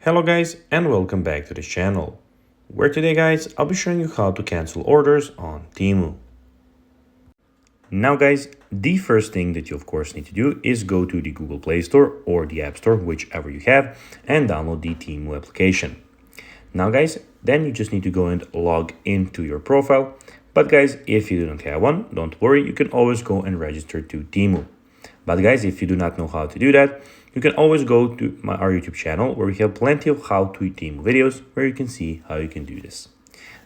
Hello guys and welcome back to this channel, where today guys I'll be showing you how to cancel orders on Temu. Now guys, the first thing that you of course need to do is go to the Google Play Store or the App Store, whichever you have, and download the Temu application. Now guys, then you just need to go and log into your profile. But guys, if you do not have one, don't worry, you can always go and register to Temu. But guys, if you do not know how to do that, you can always go to our YouTube channel, where we have plenty of how to Temu videos where you can see how you can do this.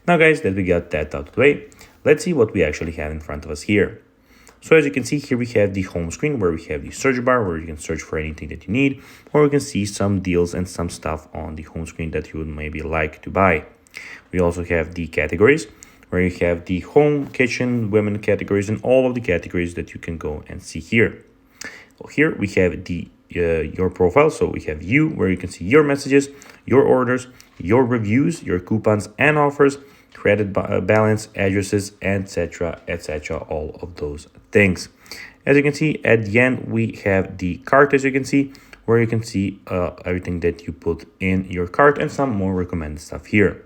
Now guys, that we got that out of the way, let's see what we actually have in front of us here. So as you can see here, we have the home screen where we have the search bar where you can search for anything that you need, or you can see some deals and some stuff on the home screen that you would maybe like to buy. We also have the categories where you have the home, kitchen, women categories, and all of the categories that you can go and see here. Here we have the your profile, so we have you, where you can see your messages, your orders, your reviews, your coupons and offers, credit balance, addresses, etc, all of those things. As you can see at the end, we have the cart, as you can see, where you can see everything that you put in your cart and some more recommended stuff here.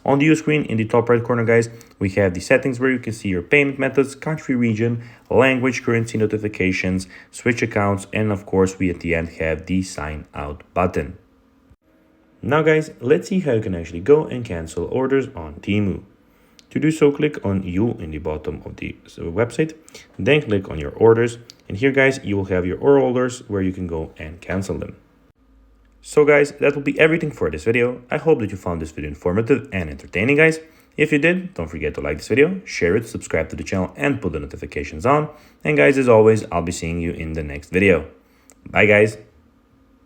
On the view screen in the top right corner guys, we have the settings where you can see your payment methods, country, region, language, currency, notifications, switch accounts, and of course we at the end have the sign out button. Now guys, let's see how you can actually go and cancel orders on Temu. To do so, click on you in the bottom of the website, then click on your orders, and here guys you will have your orders where you can go and cancel them. So guys, that will be everything for this video. I hope that you found this video informative and entertaining guys. If you did, don't forget to like this video, share it, subscribe to the channel, and put the notifications on. And guys, as always, I'll be seeing you in the next video. Bye guys.